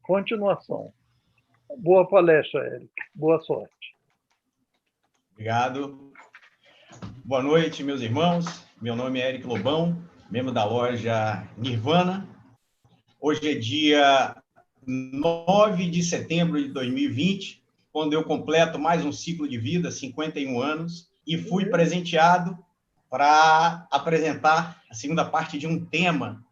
continuação. Boa palestra, Érico. Boa sorte. Obrigado. Boa noite, meus irmãos. Meu nome é Érico Lobão, membro da loja Nirvana. Hoje é dia 9 de setembro de 2020, quando eu completo mais um ciclo de vida, 51 anos, e fui presenteado para apresentar a segunda parte de um tema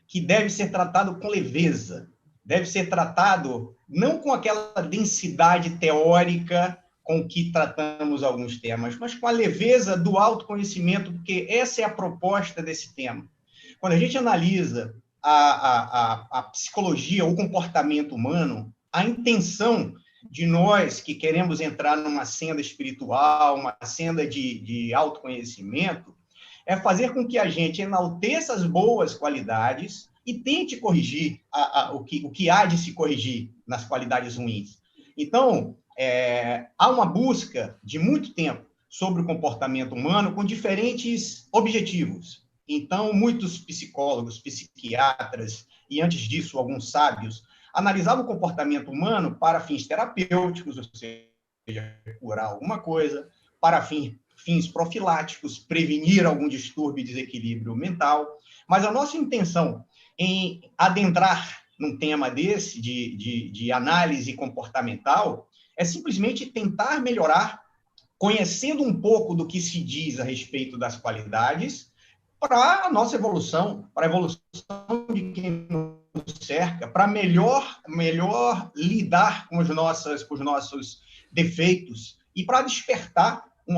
que deve ser tratado com leveza, deve ser tratado não com aquela densidade teórica com que tratamos alguns temas, mas com a leveza do autoconhecimento, porque essa é a proposta desse tema. Quando a gente analisa a psicologia, o comportamento humano, a intenção de nós que queremos entrar numa senda espiritual, uma senda de autoconhecimento, é fazer com que a gente enalteça as boas qualidades e tente corrigir o que há de se corrigir nas qualidades ruins. Então, há uma busca de muito tempo sobre o comportamento humano com diferentes objetivos. Então, muitos psicólogos, psiquiatras e, antes disso, alguns sábios, analisavam o comportamento humano para fins terapêuticos, ou seja, curar alguma coisa, para fins profiláticos, prevenir algum distúrbio e desequilíbrio mental. Mas a nossa intenção em adentrar num tema desse, de análise comportamental, é simplesmente tentar melhorar, conhecendo um pouco do que se diz a respeito das qualidades, para a nossa evolução, para a evolução de quem nos cerca, para melhor lidar com os nossos defeitos e para despertar um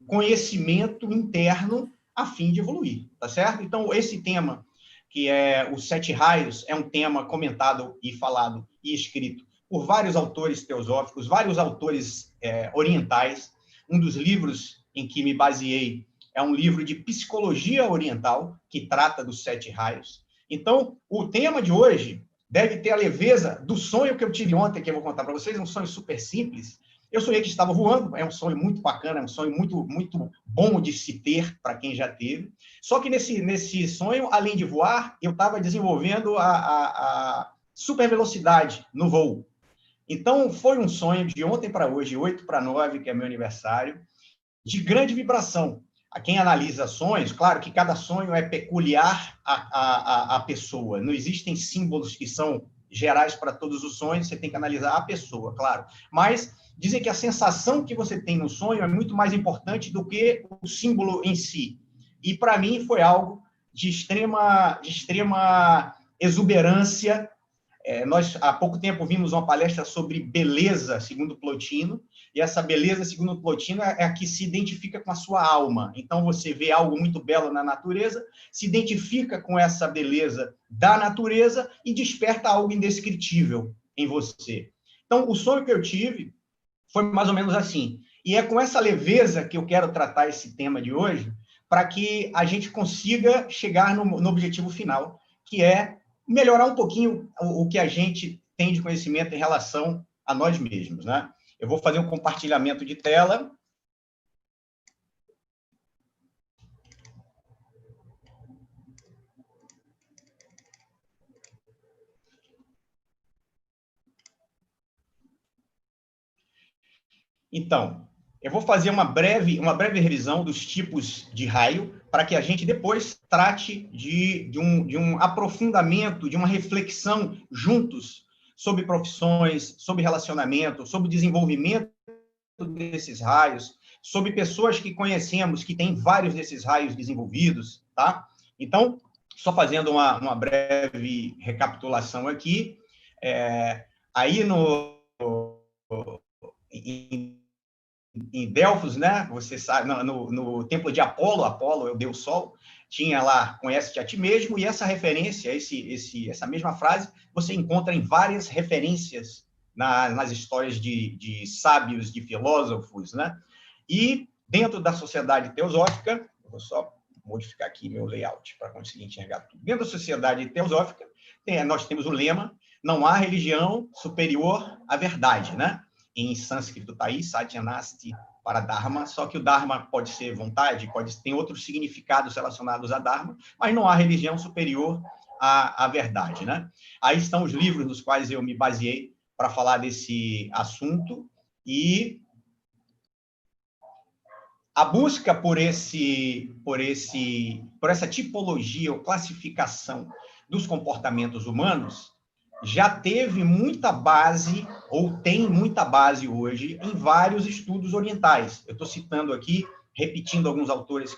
conhecimento interno a fim de evoluir, tá certo? Então, esse tema, que é os 7 raios, é um tema comentado e falado e escrito por vários autores teosóficos, vários autores orientais. Um dos livros em que me baseei é um livro de psicologia oriental, que trata dos 7 raios. Então, o tema de hoje deve ter a leveza do sonho que eu tive ontem, que eu vou contar para vocês, um sonho super simples. Eu sonhei que estava voando, é um sonho muito bacana, é um sonho muito, muito bom de se ter para quem já teve. Só que nesse sonho, além de voar, eu estava desenvolvendo a super velocidade no voo. Então, foi um sonho de ontem para hoje, 8 para 9, que é meu aniversário, de grande vibração. A quem analisa sonhos, claro que cada sonho é peculiar à pessoa. Não existem símbolos que são gerais para todos os sonhos, você tem que analisar a pessoa, claro. Mas dizem que a sensação que você tem no sonho é muito mais importante do que o símbolo em si. E, para mim, foi algo de extrema exuberância. Nós, há pouco tempo, vimos uma palestra sobre beleza, segundo Plotino, e essa beleza, segundo Plotino, é a que se identifica com a sua alma. Então, você vê algo muito belo na natureza, se identifica com essa beleza da natureza e desperta algo indescritível em você. Então, o sonho que eu tive foi mais ou menos assim. E é com essa leveza que eu quero tratar esse tema de hoje, para que a gente consiga chegar no objetivo final, que é melhorar um pouquinho o que a gente tem de conhecimento em relação a nós mesmos, né? Eu vou fazer um compartilhamento de tela. Então, eu vou fazer uma breve revisão dos tipos de raio, para que a gente depois trate de um aprofundamento, de uma reflexão juntos sobre profissões, sobre relacionamento, sobre desenvolvimento desses raios, sobre pessoas que conhecemos que têm vários desses raios desenvolvidos, tá? Então, só fazendo uma breve recapitulação aqui, aí em Delfos, né? Você sabe, no templo de Apolo é o deus Sol, tinha lá, conhece-te a ti mesmo, e essa referência, essa mesma frase, você encontra em várias referências nas histórias de sábios, de filósofos, né? E dentro da sociedade teosófica, vou só modificar aqui meu layout para conseguir enxergar tudo. Dentro da sociedade teosófica, nós temos o lema: não há religião superior à verdade, né? Em sânscrito está aí, Satyanasti para Dharma, só que o Dharma pode ser vontade, tem outros significados relacionados a Dharma, mas não há religião superior a verdade, né? Aí estão os livros nos quais eu me baseei para falar desse assunto, e a busca por essa tipologia ou classificação dos comportamentos humanos já teve muita base, ou tem muita base hoje, em vários estudos orientais. Eu estou citando aqui, repetindo alguns autores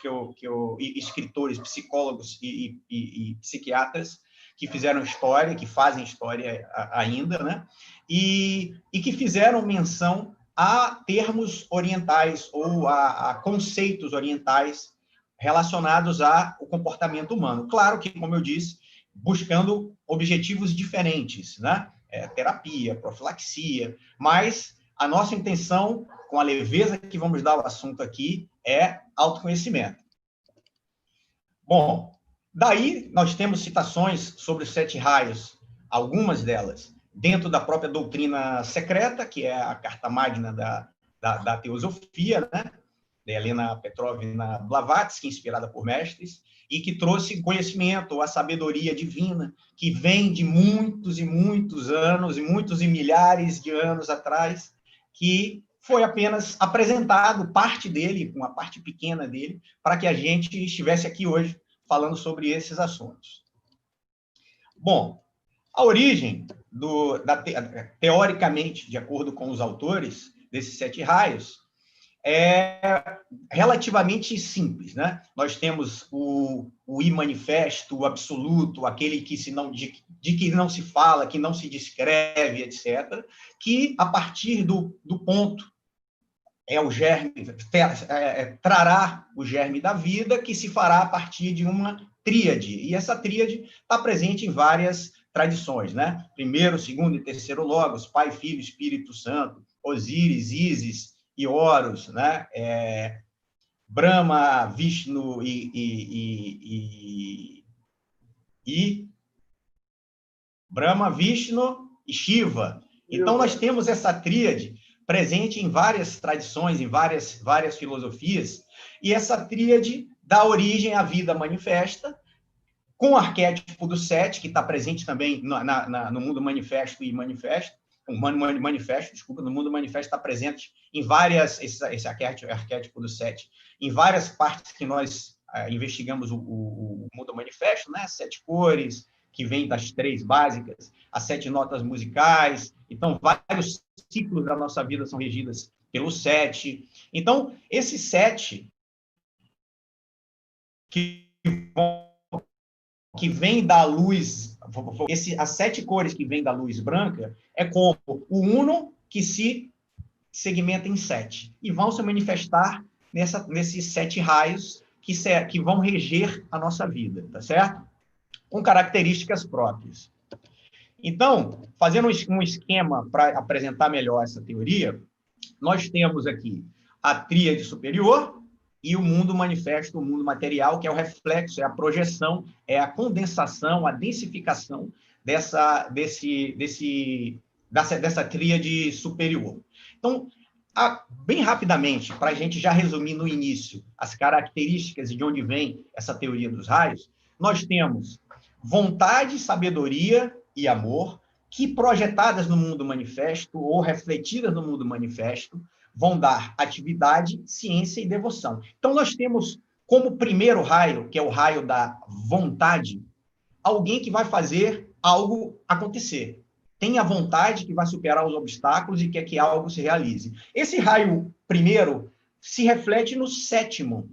escritores, psicólogos e psiquiatras que fizeram história, que fazem história ainda, né? E que fizeram menção a termos orientais ou a conceitos orientais relacionados ao comportamento humano. Claro que, como eu disse, buscando objetivos diferentes, né? Terapia, profilaxia, mas a nossa intenção, com a leveza que vamos dar ao assunto aqui, é autoconhecimento. Bom, daí nós temos citações sobre os 7 raios, algumas delas dentro da própria doutrina secreta, que é a carta magna da teosofia, né? De Helena Petrovna Blavatsky, inspirada por mestres, e que trouxe conhecimento, a sabedoria divina, que vem de muitos e muitos anos, e muitos e milhares de anos atrás, que foi apenas apresentado, parte dele, uma parte pequena dele, para que a gente estivesse aqui hoje falando sobre esses assuntos. Bom, a origem, teoricamente, de acordo com os autores, desses 7 raios, é relativamente simples, né? Nós temos o I manifesto, o absoluto, aquele que de que não se fala, que não se descreve, etc., que, a partir do ponto, é o germe, trará o germe da vida, que se fará a partir de uma tríade. E essa tríade está presente em várias tradições, né? Primeiro, segundo e terceiro logos, Pai, Filho, Espírito Santo, Osíris, Ísis e Horus, né? Brahma, Vishnu Brahma, Vishnu e Shiva. Então, nós temos essa tríade presente em várias tradições, em várias filosofias, e essa tríade dá origem à vida manifesta, com o arquétipo do 7, que está presente também no mundo manifesto e manifesto, no mundo manifesto está presente em várias, esse arquétipo do 7, em várias partes que nós investigamos o mundo manifesto, né? 7 cores, que vem das 3 básicas, as 7 notas musicais. Então, vários ciclos da nossa vida são regidos pelo 7. Então, esses 7 que vem da luz, as 7 cores que vêm da luz branca, é como o Uno que se segmenta em 7, e vão se manifestar nesses 7 raios que vão reger a nossa vida, tá certo? Com características próprias. Então, fazendo um esquema para apresentar melhor essa teoria, nós temos aqui a tríade superior e o mundo manifesto, o mundo material, que é o reflexo, é a projeção, é a condensação, a densificação dessa tríade superior. Então, bem rapidamente, para a gente já resumir no início as características e de onde vem essa teoria dos raios, nós temos vontade, sabedoria e amor, que projetadas no mundo manifesto ou refletidas no mundo manifesto, vão dar atividade, ciência e devoção. Então, nós temos como primeiro raio, que é o raio da vontade, alguém que vai fazer algo acontecer. Tem a vontade que vai superar os obstáculos e quer que algo se realize. Esse raio primeiro se reflete no 7º,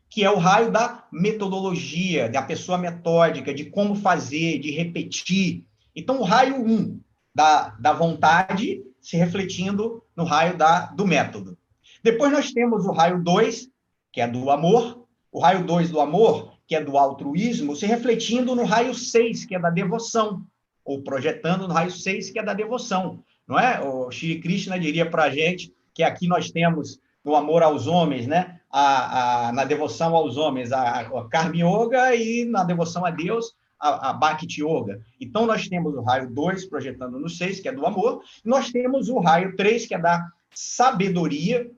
que é o raio da metodologia, da pessoa metódica, de como fazer, de repetir. Então, o raio 1 da vontade se refletindo no raio do método. Depois nós temos o raio 2, que é do amor, o raio 2 do amor, que é do altruísmo, se refletindo no raio 6, que é da devoção, ou projetando no raio 6, que é da devoção. Não é? O Shri Krishna diria para a gente que aqui nós temos no amor aos homens, né? Na devoção aos homens, a Karma Yoga, e na devoção a Deus, a Bhakti Yoga. Então, nós temos o raio 2 projetando no 6, que é do amor, e nós temos o raio 3, que é da sabedoria,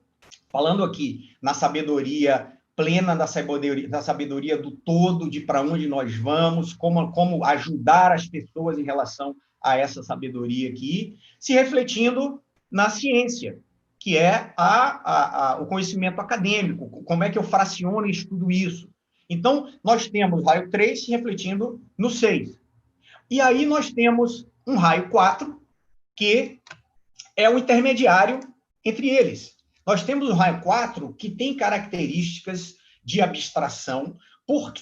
falando aqui na sabedoria plena da sabedoria do todo, de para onde nós vamos, como ajudar as pessoas em relação a essa sabedoria aqui, se refletindo na ciência, que é o conhecimento acadêmico, como é que eu fraciono e estudo isso. Então, nós temos raio 3 se refletindo no 6. E aí nós temos um raio 4, que é o intermediário entre eles. Nós temos o raio 4, que tem características de abstração, por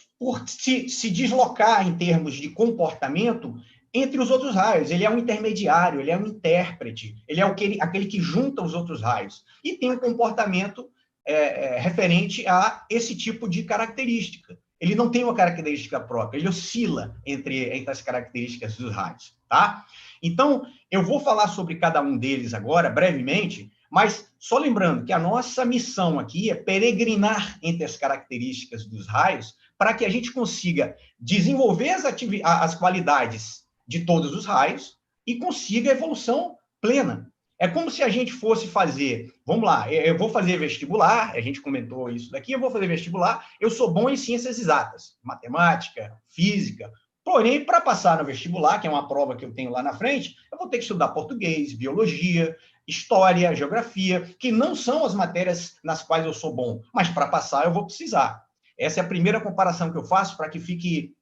se deslocar em termos de comportamento entre os outros raios. Ele é um intermediário, ele é um intérprete, ele é aquele que junta os outros raios. E tem um comportamento referente a esse tipo de característica. Ele não tem uma característica própria, ele oscila entre as características dos raios, tá? Então, eu vou falar sobre cada um deles agora, brevemente, mas só lembrando que a nossa missão aqui é peregrinar entre as características dos raios para que a gente consiga desenvolver as qualidades de todos os raios e consiga a evolução plena. É como se a gente fosse fazer, vamos lá, eu vou fazer vestibular, a gente comentou isso daqui, eu vou fazer vestibular, eu sou bom em ciências exatas, matemática, física, porém, para passar no vestibular, que é uma prova que eu tenho lá na frente, eu vou ter que estudar português, biologia, história, geografia, que não são as matérias nas quais eu sou bom, mas para passar eu vou precisar. Essa é a primeira comparação que eu faço para que fique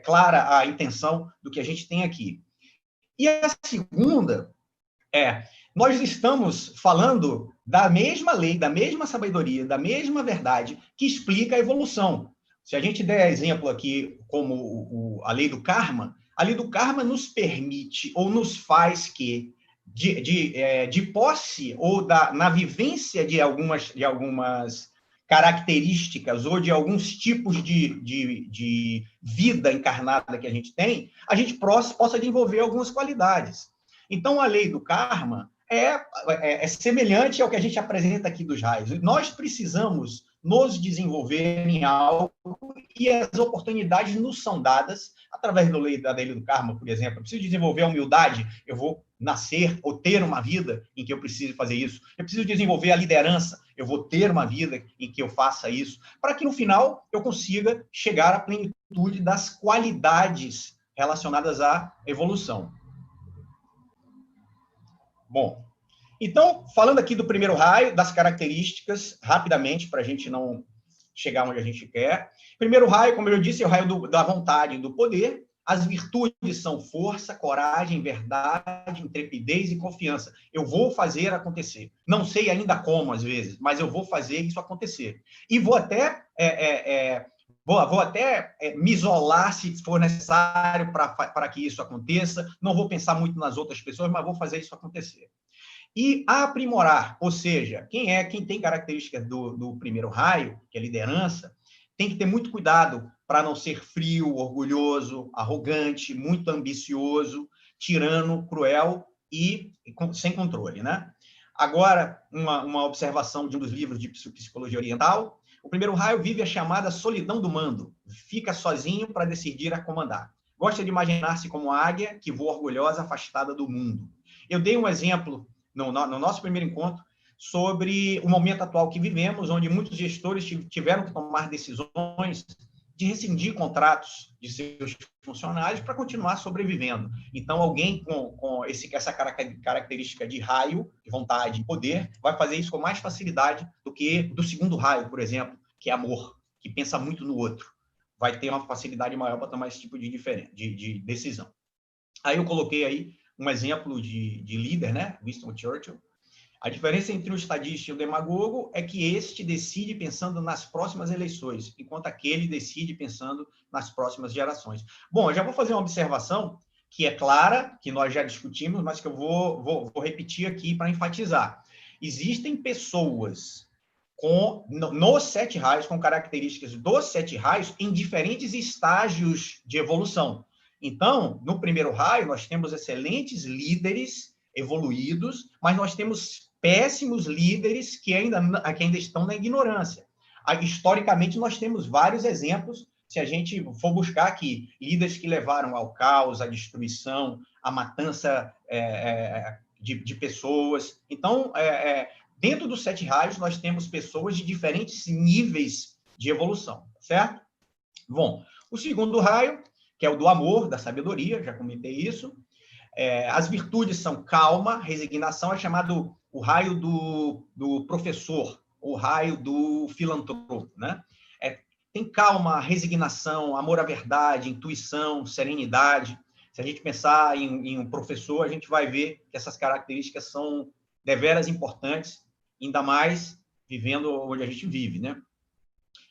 clara a intenção do que a gente tem aqui. E a segunda nós estamos falando da mesma lei, da mesma sabedoria, da mesma verdade que explica a evolução. Se a gente der exemplo aqui como a lei do karma nos permite ou nos faz que, de posse ou na vivência de algumas características ou de alguns tipos de vida encarnada que a gente tem, a gente possa desenvolver algumas qualidades. Então, a lei do karma é semelhante ao que a gente apresenta aqui dos raios. Nós precisamos nos desenvolver em algo e as oportunidades nos são dadas através da lei do karma, por exemplo. Eu preciso desenvolver a humildade, eu vou nascer ou ter uma vida em que eu preciso fazer isso. Eu preciso desenvolver a liderança, eu vou ter uma vida em que eu faça isso, para que no final eu consiga chegar à plenitude das qualidades relacionadas à evolução. Bom, então, falando aqui do primeiro raio, das características, rapidamente, para a gente não chegar onde a gente quer. Primeiro raio, como eu disse, é o raio da vontade e do poder. As virtudes são força, coragem, verdade, intrepidez e confiança. Eu vou fazer acontecer. Não sei ainda como, às vezes, mas eu vou fazer isso acontecer. E vou até me isolar se for necessário para que isso aconteça. Não vou pensar muito nas outras pessoas, mas vou fazer isso acontecer. E aprimorar, ou seja, quem tem características do primeiro raio, que é liderança, tem que ter muito cuidado para não ser frio, orgulhoso, arrogante, muito ambicioso, tirano, cruel e sem controle, né? Agora, uma observação de um dos livros de psicologia oriental. O primeiro raio vive a chamada solidão do mando. Fica sozinho para decidir a comandar. Gosta de imaginar-se como águia que voa orgulhosa, afastada do mundo. Eu dei um exemplo no nosso primeiro encontro sobre o momento atual que vivemos, onde muitos gestores tiveram que tomar decisões de rescindir contratos de seus funcionários para continuar sobrevivendo. Então, alguém com essa característica de raio, de vontade e poder, vai fazer isso com mais facilidade do que do segundo raio, por exemplo, que é amor, que pensa muito no outro. Vai ter uma facilidade maior para tomar esse tipo de decisão. Aí eu coloquei aí um exemplo de líder, né? Winston Churchill. A diferença entre o estadista e o demagogo é que este decide pensando nas próximas eleições, enquanto aquele decide pensando nas próximas gerações. Bom, eu já vou fazer uma observação que é clara, que nós já discutimos, mas que eu vou repetir aqui para enfatizar. Existem pessoas nos 7 raios, com características dos 7 raios, em diferentes estágios de evolução. Então, no primeiro raio, nós temos excelentes líderes evoluídos, mas nós temos péssimos líderes que ainda estão na ignorância. Historicamente, nós temos vários exemplos, se a gente for buscar aqui, líderes que levaram ao caos, à destruição, à matança de pessoas. Então, dentro dos 7 raios, nós temos pessoas de diferentes níveis de evolução, certo? Bom, o segundo raio, que é o do amor, da sabedoria, já comentei isso. As virtudes são calma, resignação, é chamado o raio do professor, o raio do filantropo, né? Tem calma, resignação, amor à verdade, intuição, serenidade. Se a gente pensar em um professor, a gente vai ver que essas características são deveras importantes, ainda mais vivendo onde a gente vive, né?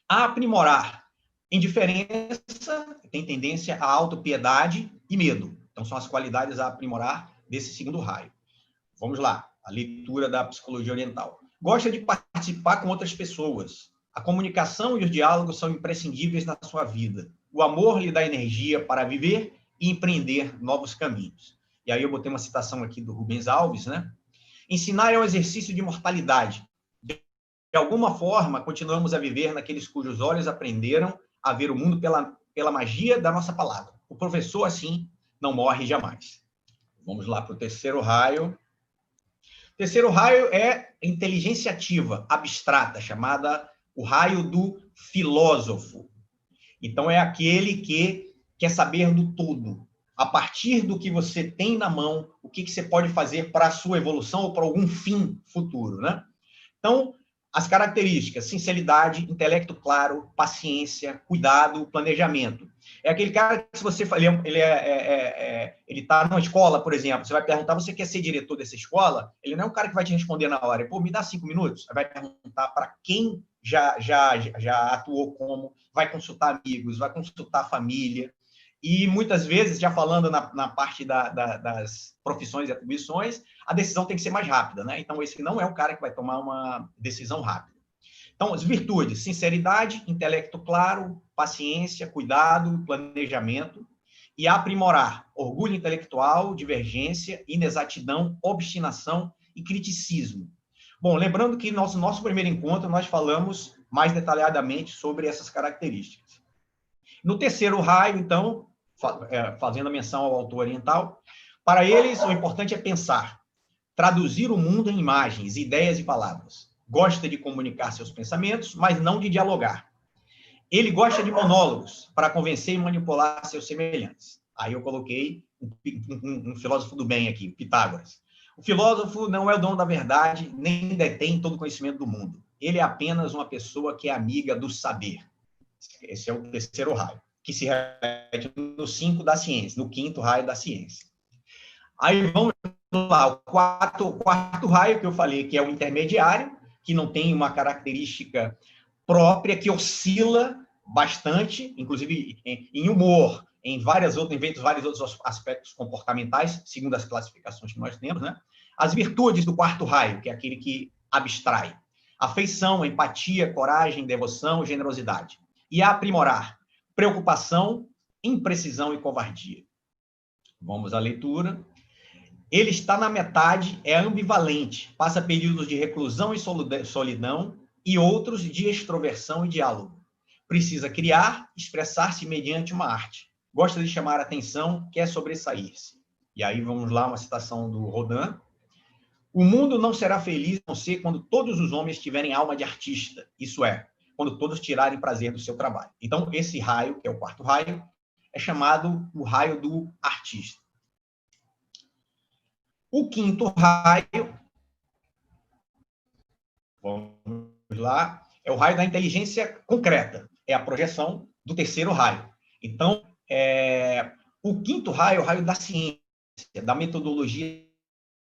Aprimorar. Indiferença tem tendência à autopiedade e medo. Então, são as qualidades a aprimorar desse segundo raio. Vamos lá, a leitura da psicologia oriental. Gosta de participar com outras pessoas. A comunicação e os diálogos são imprescindíveis na sua vida. O amor lhe dá energia para viver e empreender novos caminhos. E aí eu botei uma citação aqui do Rubens Alves, né? Ensinar é um exercício de imortalidade. De alguma forma, continuamos a viver naqueles cujos olhos aprenderam a ver o mundo pela magia da nossa palavra. O professor, assim, não morre jamais. Vamos lá para o terceiro raio. O terceiro raio é inteligência ativa, abstrata, chamada o raio do filósofo. Então, é aquele que quer saber do todo. A partir do que você tem na mão, o que você pode fazer para a sua evolução ou para algum fim futuro, né? Então, as características: sinceridade, intelecto claro, paciência, cuidado, planejamento. É aquele cara que, se você ele está numa escola, por exemplo, você vai perguntar, você quer ser diretor dessa escola? Ele não é um cara que vai te responder na hora. Pô, me dá 5 minutos. Vai perguntar para quem já atuou como, vai consultar amigos, vai consultar a família. E, muitas vezes, já falando na parte das profissões e atribuições, a decisão tem que ser mais rápida, né? Então, esse não é o cara que vai tomar uma decisão rápida. Então, as virtudes: sinceridade, intelecto claro, paciência, cuidado, planejamento. E aprimorar: orgulho intelectual, divergência, inexatidão, obstinação e criticismo. Bom, lembrando que no nosso primeiro encontro nós falamos mais detalhadamente sobre essas características. No terceiro raio, então, fazendo a menção ao autor oriental, para eles o importante é pensar, traduzir o mundo em imagens, ideias e palavras. Gosta de comunicar seus pensamentos, mas não de dialogar. Ele gosta de monólogos para convencer e manipular seus semelhantes. Aí eu coloquei um filósofo do bem aqui, Pitágoras. O filósofo não é o dono da verdade, nem detém todo o conhecimento do mundo. Ele é apenas uma pessoa que é amiga do saber. Esse é o terceiro raio, que se repete no 5 da ciência, no quinto raio da ciência. Aí vamos lá, o quarto raio que eu falei, que é o intermediário, que não tem uma característica própria, que oscila bastante, inclusive em humor, em vários outros aspectos comportamentais, segundo as classificações que nós temos, né? As virtudes do quarto raio, que é aquele que abstrai: afeição, empatia, coragem, devoção, generosidade. E aprimorar: preocupação, imprecisão e covardia. Vamos à leitura. Ele está na metade, é ambivalente, passa períodos de reclusão e solidão e outros de extroversão e diálogo. Precisa criar, expressar-se mediante uma arte. Gosta de chamar a atenção, quer sobressair-se. E aí vamos lá, uma citação do Rodin. O mundo não será feliz a não ser quando todos os homens tiverem alma de artista, isso é, quando todos tirarem prazer do seu trabalho. Então, esse raio, que é o quarto raio, é chamado o raio do artista. O quinto raio, vamos lá, é o raio da inteligência concreta, é a projeção do terceiro raio. Então, o quinto raio é o raio da ciência, da metodologia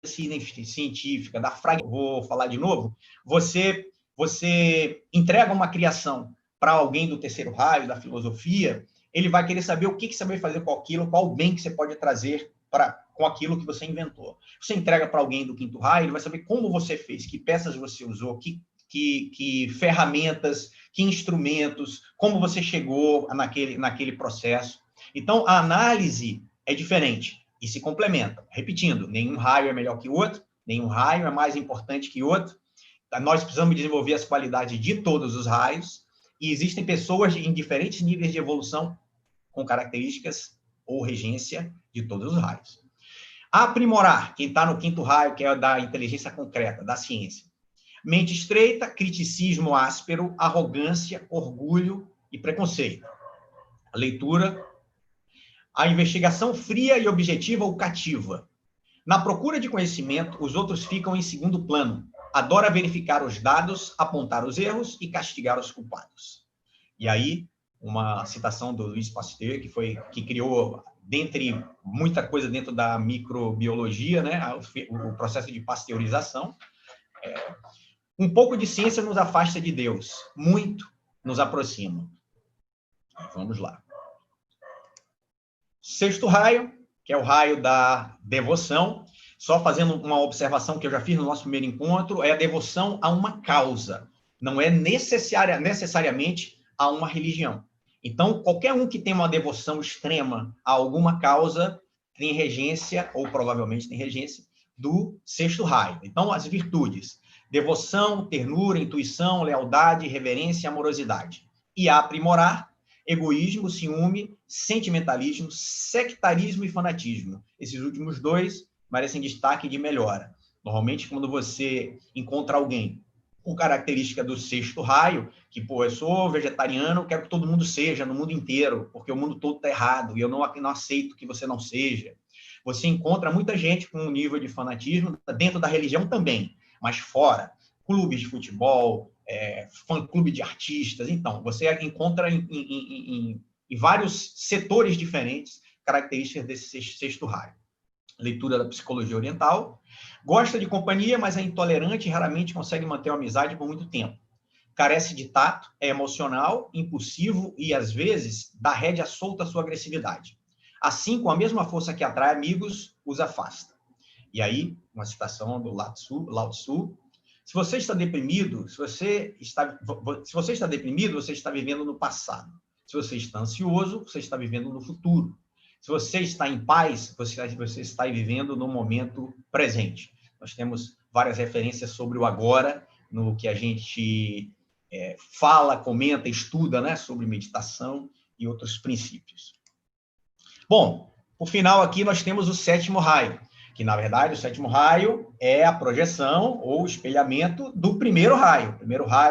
científica, da fragmentação. Vou falar de novo. Você entrega uma criação para alguém do terceiro raio, da filosofia, ele vai querer saber o que você vai fazer com aquilo, qual o bem que você pode trazer com aquilo que você inventou. Você entrega para alguém do quinto raio, ele vai saber como você fez, que peças você usou, que ferramentas, que instrumentos, como você chegou naquele processo. Então, a análise é diferente e se complementam. Repetindo, nenhum raio é melhor que o outro, nenhum raio é mais importante que o outro. Nós precisamos desenvolver as qualidades de todos os raios, e existem pessoas em diferentes níveis de evolução com características ou regência de todos os raios. Aprimorar, quem está no quinto raio, que é da inteligência concreta, da ciência. Mente estreita, criticismo áspero, arrogância, orgulho e preconceito. A leitura, a investigação fria e objetiva ou cativa. Na procura de conhecimento, os outros ficam em segundo plano. Adora verificar os dados, apontar os erros e castigar os culpados. E aí, uma citação do Louis Pasteur, que criou, dentre muita coisa dentro da microbiologia, né, o processo de pasteurização. Um pouco de ciência nos afasta de Deus, muito nos aproxima. Vamos lá. Sexto raio, que é o raio da devoção. Só fazendo uma observação que eu já fiz no nosso primeiro encontro, é a devoção a uma causa. Não é necessariamente a uma religião. Então, qualquer um que tem uma devoção extrema a alguma causa tem regência, ou provavelmente tem regência, do sexto raio. Então, as virtudes: devoção, ternura, intuição, lealdade, reverência e amorosidade. E a aprimorar: egoísmo, ciúme, sentimentalismo, sectarismo e fanatismo. Esses últimos dois merecem destaque de melhora. Normalmente, quando você encontra alguém com característica do sexto raio, que, eu sou vegetariano, quero que todo mundo seja, no mundo inteiro, porque o mundo todo está errado, e eu não aceito que você não seja. Você encontra muita gente com um nível de fanatismo dentro da religião também, mas fora. Clubes de futebol, fã-clube de artistas. Então, você encontra em vários setores diferentes características desse sexto raio. Leitura da psicologia oriental. Gosta de companhia, mas é intolerante e raramente consegue manter uma amizade por muito tempo. Carece de tato, é emocional, impulsivo e, às vezes, dá rédea solta à sua agressividade. Assim, com a mesma força que atrai amigos, os afasta. E aí, uma citação do Lao Tzu. Se você está deprimido, você está vivendo no passado. Se você está ansioso, você está vivendo no futuro. Se você está em paz, você está vivendo no momento presente. Nós temos várias referências sobre o agora, no que a gente fala, comenta, estuda, né, sobre meditação e outros princípios. Bom, por final aqui nós temos o sétimo raio, que, na verdade, o sétimo raio é a projeção ou espelhamento do primeiro raio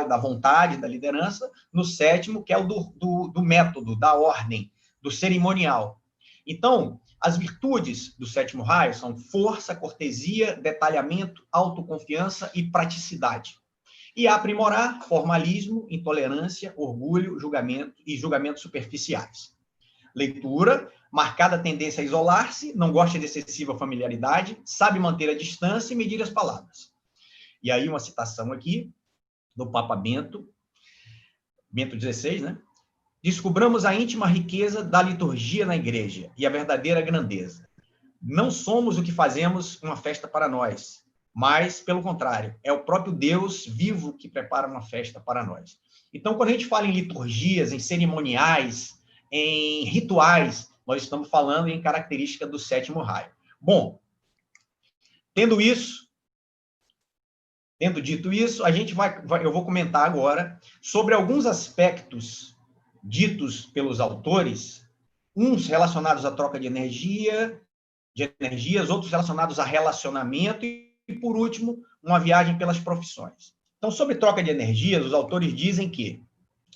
da vontade, da liderança, no sétimo, que é o do método, da ordem, do cerimonial. Então, as virtudes do sétimo raio são força, cortesia, detalhamento, autoconfiança e praticidade. E aprimorar: formalismo, intolerância, orgulho, julgamento e julgamentos superficiais. Leitura: marcada tendência a isolar-se, não gosta de excessiva familiaridade, sabe manter a distância e medir as palavras. E aí uma citação aqui do Papa Bento XVI, né? Descobramos a íntima riqueza da liturgia na igreja e a verdadeira grandeza. Não somos o que fazemos uma festa para nós, mas, pelo contrário, é o próprio Deus vivo que prepara uma festa para nós. Então, quando a gente fala em liturgias, em cerimoniais, em rituais, nós estamos falando em característica do sétimo raio. Bom, tendo dito isso, eu vou comentar agora sobre alguns aspectos ditos pelos autores, uns relacionados à troca de energias, outros relacionados a relacionamento e, por último, uma viagem pelas profissões. Então, sobre troca de energias, os autores dizem que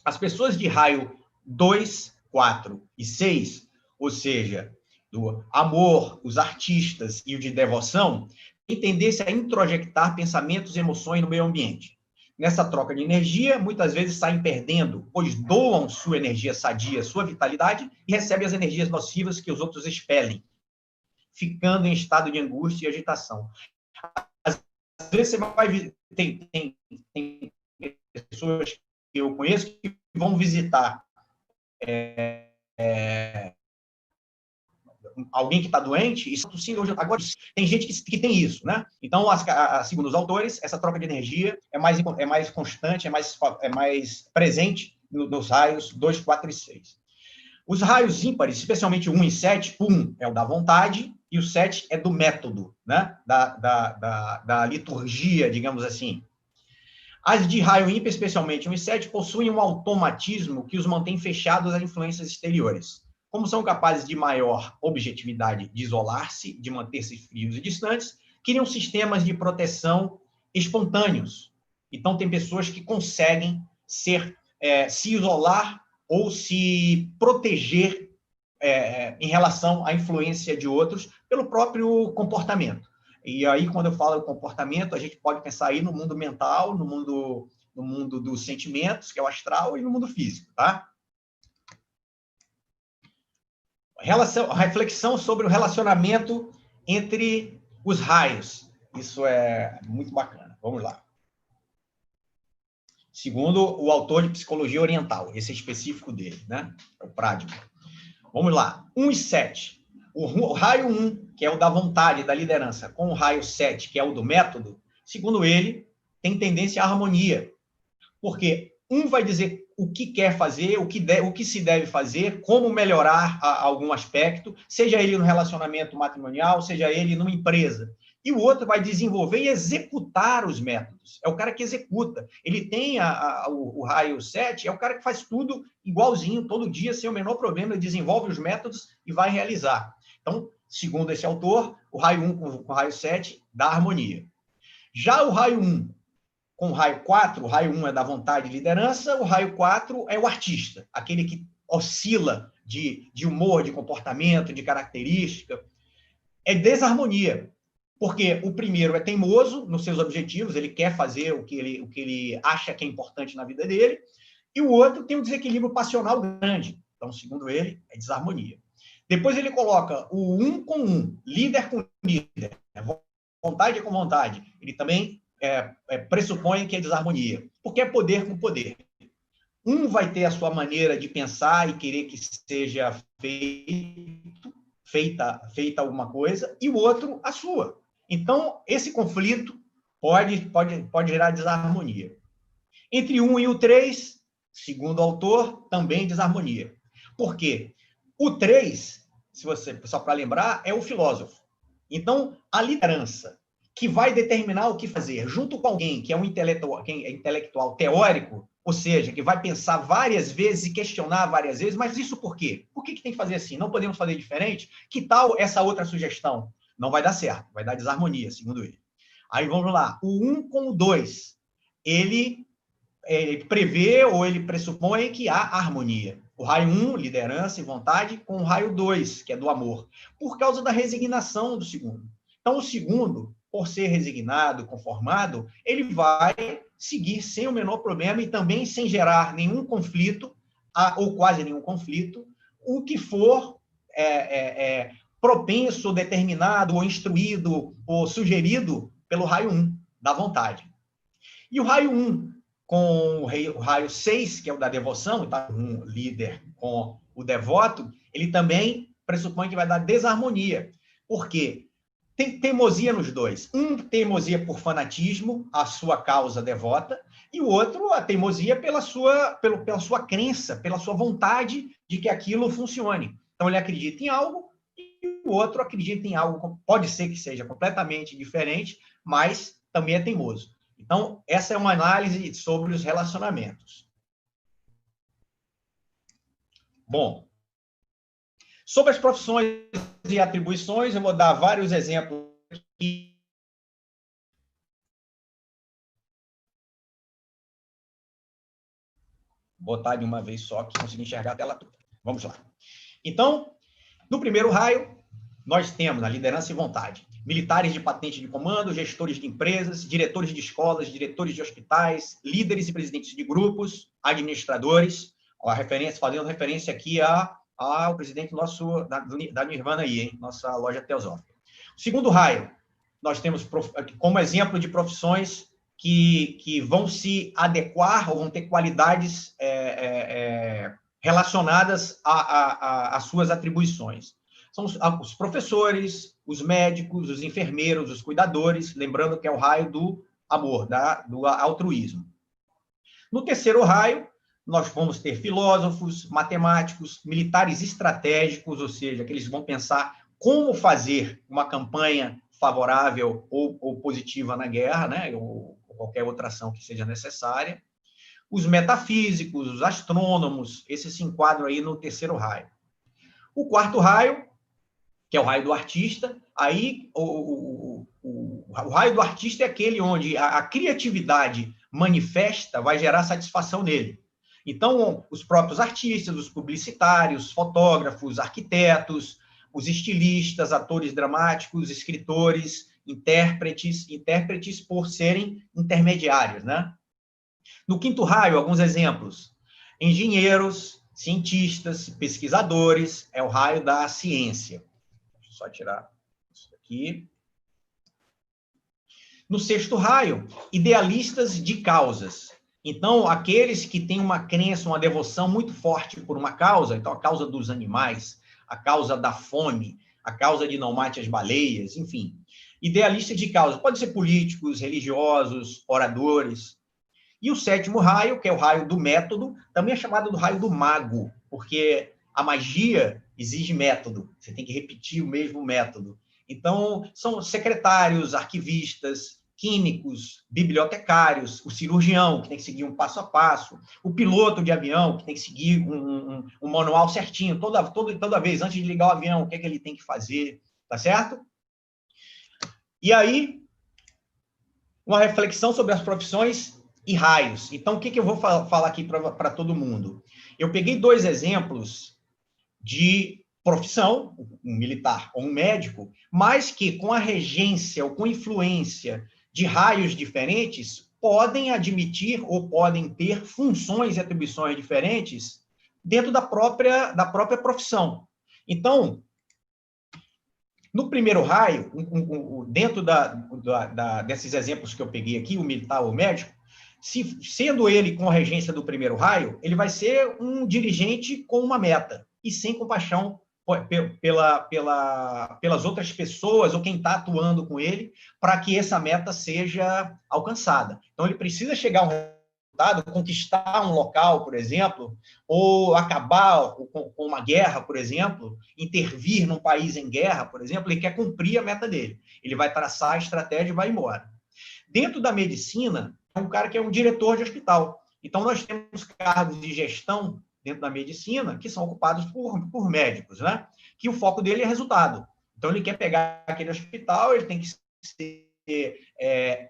as pessoas de raio 2, 4 e 6, ou seja, do amor, os artistas e o de devoção, têm tendência a introjectar pensamentos e emoções no meio ambiente. Nessa troca de energia, muitas vezes saem perdendo, pois doam sua energia sadia, sua vitalidade, e recebem as energias nocivas que os outros expelem, ficando em estado de angústia e agitação. Às vezes você vai... Tem pessoas que eu conheço que vão visitar alguém que está doente, e agora tem gente que tem isso, né? Então, segundo os autores, essa troca de energia é mais constante, é mais presente nos raios 2, 4 e 6. Os raios ímpares, especialmente 1 e 7, 1 é o da vontade e o 7 é do método, né? Da liturgia, digamos assim. As de raio ímpar, especialmente 1 e 7, possuem um automatismo que os mantém fechados às influências exteriores. Como são capazes de maior objetividade de isolar-se, de manter-se frios e distantes, criam sistemas de proteção espontâneos, Então, tem pessoas que conseguem se isolar ou se proteger em relação à influência de outros pelo próprio comportamento. E aí, quando eu falo comportamento, a gente pode pensar aí no mundo mental, no mundo dos sentimentos, que é o astral, e no mundo físico, tá? Reflexão sobre o relacionamento entre os raios. Isso é muito bacana. Vamos lá. Segundo o autor de Psicologia Oriental, esse é específico dele, né? É o Pradman. Vamos lá. 1 e 7. O raio 1, que é o da vontade, da liderança, com o raio 7, que é o do método, segundo ele, tem tendência à harmonia. Porque um vai dizer o que quer fazer, o que se deve fazer, como melhorar algum aspecto, seja ele no relacionamento matrimonial, seja ele numa empresa. E o outro vai desenvolver e executar os métodos. É o cara que executa. Ele tem o raio 7, é o cara que faz tudo igualzinho, todo dia, sem o menor problema, ele desenvolve os métodos e vai realizar. Então, segundo esse autor, o raio 1 com o raio 7 dá harmonia. Já o raio 1 com o raio 4, o raio 1 é da vontade e liderança, o raio 4 é o artista, aquele que oscila de humor, de comportamento, de característica. É desarmonia. Porque o primeiro é teimoso nos seus objetivos, ele quer fazer o que ele acha que é importante na vida dele, e o outro tem um desequilíbrio passional grande. Então, segundo ele, é desarmonia. Depois ele coloca o 1 com 1, líder com líder, vontade com vontade. Ele também pressupõe que é desarmonia, porque é poder com poder. Um vai ter a sua maneira de pensar e querer que seja feita alguma coisa, e o outro a sua. Então, esse conflito pode gerar desarmonia. Entre 1 e o 3, segundo o autor, também desarmonia. Por quê? O 3, só para lembrar, é o filósofo. Então, a liderança, que vai determinar o que fazer, junto com alguém que é um intelectual teórico, ou seja, que vai pensar várias vezes e questionar várias vezes, mas isso por quê? Por que tem que fazer assim? Não podemos fazer diferente? Que tal essa outra sugestão? Não vai dar certo, vai dar desarmonia, segundo ele. Aí vamos lá, o 1 com o 2, ele prevê ou ele pressupõe que há harmonia. O raio 1, liderança e vontade, com o raio 2, que é do amor, por causa da resignação do segundo. Então, o segundo, por ser resignado, conformado, ele vai seguir sem o menor problema e também sem gerar nenhum conflito, ou quase nenhum conflito, o que for propenso, determinado, ou instruído, ou sugerido pelo raio 1, da vontade. E o raio 1, com o raio 6, que é o da devoção, tá? Um líder com o devoto, ele também pressupõe que vai dar desarmonia. Por quê? Tem teimosia nos dois. Um, teimosia por fanatismo, a sua causa devota, e o outro, a teimosia pela sua crença, pela sua vontade de que aquilo funcione. Então, ele acredita em algo, e o outro acredita em algo, pode ser que seja completamente diferente, mas também é teimoso. Então, essa é uma análise sobre os relacionamentos. Bom, sobre as profissões e atribuições, eu vou dar vários exemplos aqui. Vou botar de uma vez só, que consegui enxergar a tela toda. Vamos lá. Então, no primeiro raio, nós temos a liderança e vontade. Militares de patente de comando, gestores de empresas, diretores de escolas, diretores de hospitais, líderes e presidentes de grupos, administradores. Fazendo referência aqui ao presidente nosso da Nirvana aí, hein? Nossa loja teosófica. O segundo raio, nós temos como exemplo de profissões que vão se adequar ou vão ter qualidades relacionadas às suas atribuições. São os professores, os médicos, os enfermeiros, os cuidadores, lembrando que é o raio do amor, do altruísmo. No terceiro raio, nós vamos ter filósofos, matemáticos, militares estratégicos, ou seja, que eles vão pensar como fazer uma campanha favorável ou positiva na guerra, né? Ou qualquer outra ação que seja necessária. Os metafísicos, os astrônomos, esses se enquadram aí no terceiro raio. O quarto raio, que é o raio do artista, aí o raio do artista é aquele onde a criatividade manifesta vai gerar satisfação nele. Então, os próprios artistas, os publicitários, fotógrafos, arquitetos, os estilistas, atores dramáticos, escritores, intérpretes por serem intermediários, né? No quinto raio, alguns exemplos. Engenheiros, cientistas, pesquisadores, é o raio da ciência. Deixa eu só tirar isso aqui. No sexto raio, idealistas de causas. Então, aqueles que têm uma crença, uma devoção muito forte por uma causa, então a causa dos animais, a causa da fome, a causa de não mate as baleias, enfim. Idealistas de causa, pode ser políticos, religiosos, oradores. E o sétimo raio, que é o raio do método, também é chamado do raio do mago, porque a magia exige método, você tem que repetir o mesmo método. Então, são secretários, arquivistas, químicos, bibliotecários, o cirurgião, que tem que seguir um passo a passo, o piloto de avião, que tem que seguir um manual certinho, toda vez, antes de ligar o avião, o que é que ele tem que fazer, tá certo? E aí, uma reflexão sobre as profissões e raios. Então, o que eu vou falar aqui para todo mundo? Eu peguei 2 exemplos de profissão, um militar ou um médico, mas que com a regência ou com influência de raios diferentes, podem admitir ou podem ter funções e atribuições diferentes dentro da própria profissão. Então, no primeiro raio, dentro desses exemplos que eu peguei aqui, o militar ou o médico, sendo ele com a regência do primeiro raio, ele vai ser um dirigente com uma meta e sem compaixão pelas outras pessoas ou quem está atuando com ele para que essa meta seja alcançada. Então, ele precisa chegar a um resultado, conquistar um local, por exemplo, ou acabar com uma guerra, por exemplo, intervir num país em guerra, por exemplo, ele quer cumprir a meta dele. Ele vai traçar a estratégia e vai embora. Dentro da medicina, é um cara que é um diretor de hospital. Então, nós temos cargos de gestão dentro da medicina, que são ocupados por médicos, né? Que o foco dele é resultado. Então, ele quer pegar aquele hospital, ele tem que ser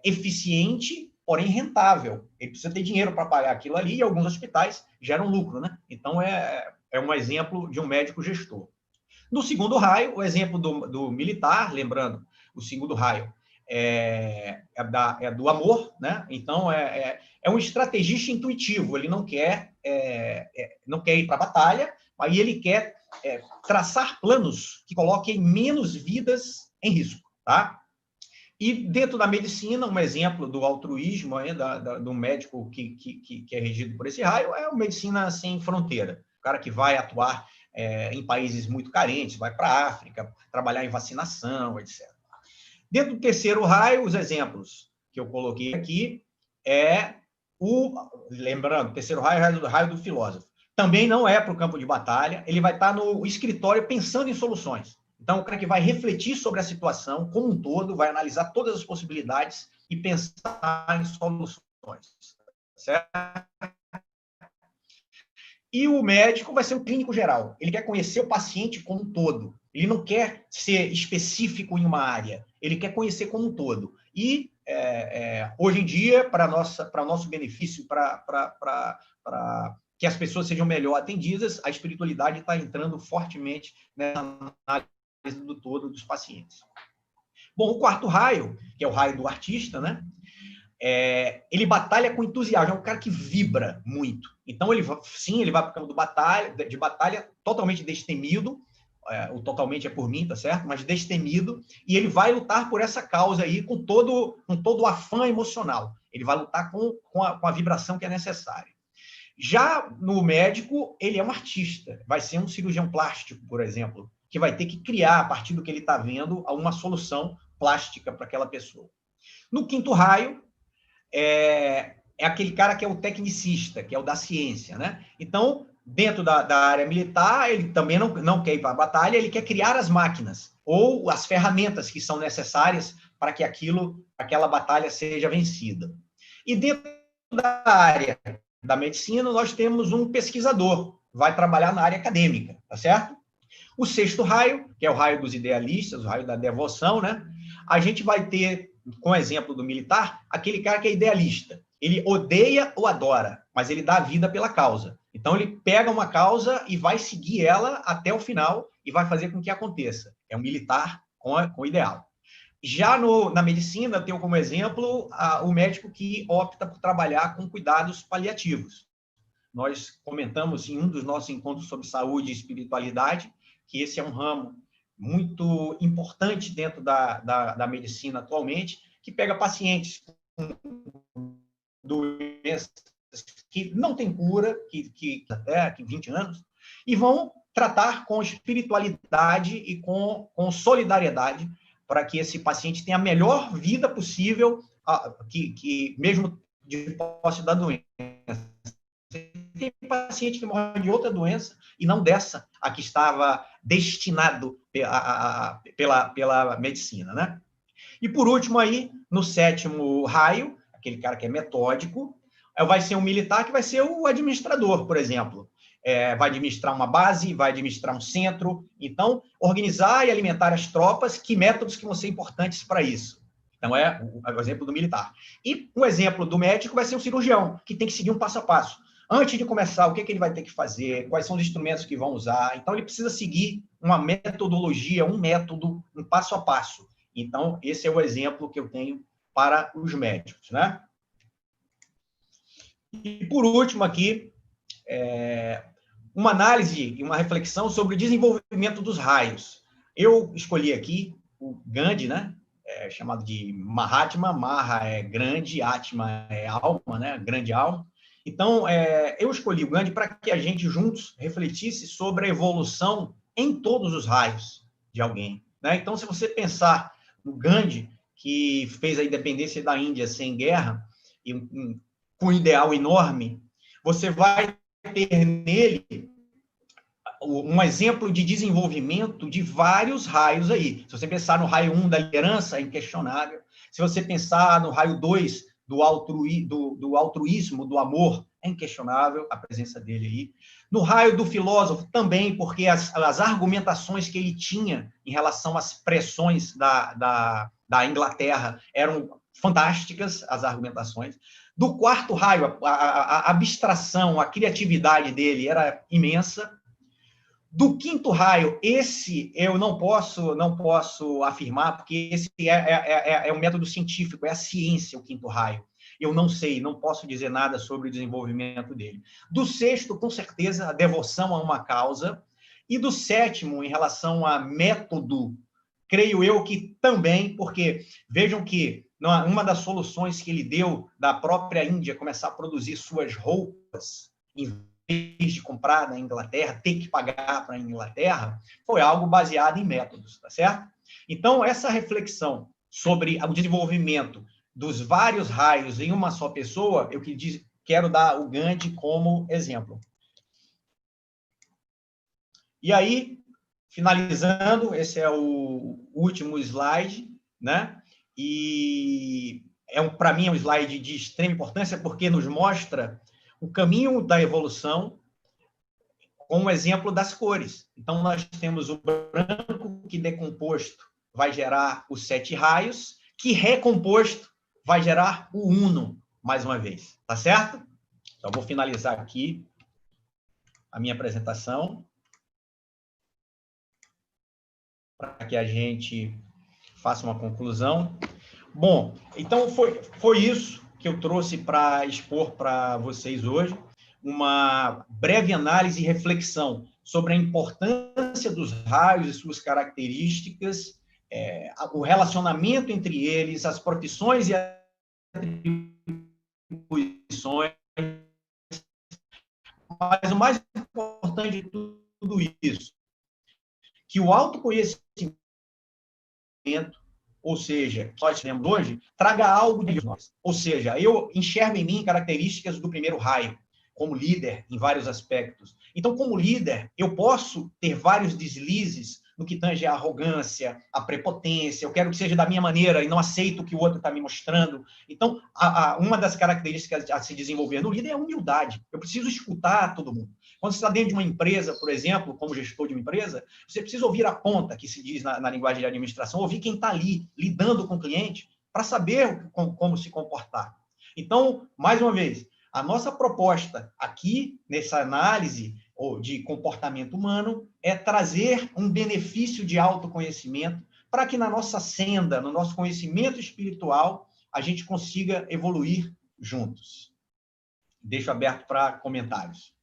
eficiente, porém rentável. Ele precisa ter dinheiro para pagar aquilo ali, e alguns hospitais geram lucro, né? Então, é um exemplo de um médico gestor. No segundo raio, o exemplo do militar, lembrando, o segundo raio é do amor, né? Então, é um estrategista intuitivo, ele não quer ir para a batalha, aí ele quer traçar planos que coloquem menos vidas em risco, tá? E dentro da medicina, um exemplo do altruísmo, do médico que é regido por esse raio, é a Medicina Sem Fronteira, o cara que vai atuar em países muito carentes, vai para a África, trabalhar em vacinação, etc. Dentro do terceiro raio, os exemplos que eu coloquei aqui lembrando, o terceiro raio é o raio do filósofo. Também não é para o campo de batalha, ele vai estar no escritório pensando em soluções. Então, o cara que vai refletir sobre a situação como um todo, vai analisar todas as possibilidades e pensar em soluções. Certo? E o médico vai ser o clínico geral. Ele quer conhecer o paciente como um todo. Ele não quer ser específico em uma área. Ele quer conhecer como um todo. E, hoje em dia, para o nosso benefício, para que as pessoas sejam melhor atendidas, a espiritualidade está entrando fortemente nessa análise do todo dos pacientes. Bom, o quarto raio, que é o raio do artista, né? Ele batalha com entusiasmo, é um cara que vibra muito. Então, ele vai para o campo de batalha totalmente destemido, o totalmente é por mim, tá certo? Mas destemido, e ele vai lutar por essa causa aí com todo o afã emocional. Ele vai lutar com a vibração que é necessária. Já no médico, ele é um artista, vai ser um cirurgião plástico, por exemplo, que vai ter que criar, a partir do que ele está vendo, uma solução plástica para aquela pessoa. No quinto raio, é aquele cara que é o tecnicista, que é o da ciência, né? Então, dentro da área militar, ele também não quer ir para a batalha, ele quer criar as máquinas ou as ferramentas que são necessárias para que aquela batalha seja vencida. E dentro da área da medicina, nós temos um pesquisador, vai trabalhar na área acadêmica, tá certo? O sexto raio, que é o raio dos idealistas, o raio da devoção, né? A gente vai ter, com o exemplo do militar, aquele cara que é idealista. Ele odeia ou adora, mas ele dá a vida pela causa. Então, ele pega uma causa e vai seguir ela até o final e vai fazer com que aconteça. É um militar com ideal. Já na medicina, eu tenho como exemplo o médico que opta por trabalhar com cuidados paliativos. Nós comentamos em um dos nossos encontros sobre saúde e espiritualidade que esse é um ramo muito importante dentro da medicina atualmente, que pega pacientes com doenças que não têm cura, que até 20 anos, e vão tratar com espiritualidade e com solidariedade para que esse paciente tenha a melhor vida possível, que mesmo de posse da doença. Tem paciente que morre de outra doença e não dessa a que estava destinado pela medicina, né? E por último aí, no 7º raio, aquele cara que é metódico, vai ser um militar que vai ser o administrador, por exemplo. Vai administrar uma base, vai administrar um centro. Então, organizar e alimentar as tropas, que métodos que vão ser importantes para isso? Então, é o exemplo do militar. E o exemplo do médico vai ser o cirurgião, que tem que seguir um passo a passo. Antes de começar, o que ele vai ter que fazer, quais são os instrumentos que vão usar. Então, ele precisa seguir uma metodologia, um método, um passo a passo. Então, esse é o exemplo que eu tenho para os médicos, né? E, por último, aqui, uma análise e uma reflexão sobre o desenvolvimento dos raios. Eu escolhi aqui o Gandhi, né? Chamado de Mahatma. Maha é grande, Atma é alma, né? Grande alma. Então, eu escolhi o Gandhi para que a gente juntos refletisse sobre a evolução em todos os raios de alguém, né? Então, se você pensar no Gandhi, que fez a independência da Índia sem guerra, e com um ideal enorme, você vai ter nele um exemplo de desenvolvimento de vários raios aí. Se você pensar no raio 1 da liderança, é inquestionável. Se você pensar no raio 2 do altruísmo, do amor, é inquestionável a presença dele aí. No raio do filósofo, também, porque as argumentações que ele tinha em relação às pressões da Inglaterra eram fantásticas, as argumentações. Do 4º raio, a abstração, a criatividade dele era imensa. Do 5º raio, esse eu não posso afirmar, porque esse é um método científico, é a ciência, o 5º raio. Eu não sei, não posso dizer nada sobre o desenvolvimento dele. Do 6º, com certeza, a devoção a uma causa. E do 7º, em relação a método, creio eu que também, porque vejam que uma das soluções que ele deu da própria Índia começar a produzir suas roupas, em vez de comprar na Inglaterra, ter que pagar para a Inglaterra, foi algo baseado em métodos, tá certo? Então, essa reflexão sobre o desenvolvimento dos vários raios em uma só pessoa, eu quero dar o Gandhi como exemplo. E aí, finalizando, esse é o último slide, né? E para mim é um slide de extrema importância, porque nos mostra o caminho da evolução com o exemplo das cores. Então, nós temos o branco, que decomposto vai gerar os 7 raios, que recomposto vai gerar o uno, mais uma vez. Tá certo? Então, vou finalizar aqui a minha apresentação para que a gente faça uma conclusão. Bom, então foi isso que eu trouxe para expor para vocês hoje, uma breve análise e reflexão sobre a importância dos raios e suas características, o relacionamento entre eles, as profissões e atribuições, mas o mais importante de tudo isso, que o autoconhecimento, ou seja, nós temos hoje, traga algo de nós. Ou seja, eu enxergo em mim características do 1º raio, como líder em vários aspectos. Então, como líder, eu posso ter vários deslizes no que tange a arrogância, a prepotência, eu quero que seja da minha maneira e não aceito o que o outro está me mostrando. Então, uma das características a se desenvolver no líder é a humildade. Eu preciso escutar todo mundo. Quando você está dentro de uma empresa, por exemplo, como gestor de uma empresa, você precisa ouvir a ponta, que se diz na linguagem de administração, ouvir quem está ali, lidando com o cliente, para saber como se comportar. Então, mais uma vez, a nossa proposta aqui, nessa análise de comportamento humano, é trazer um benefício de autoconhecimento para que na nossa senda, no nosso conhecimento espiritual, a gente consiga evoluir juntos. Deixo aberto para comentários.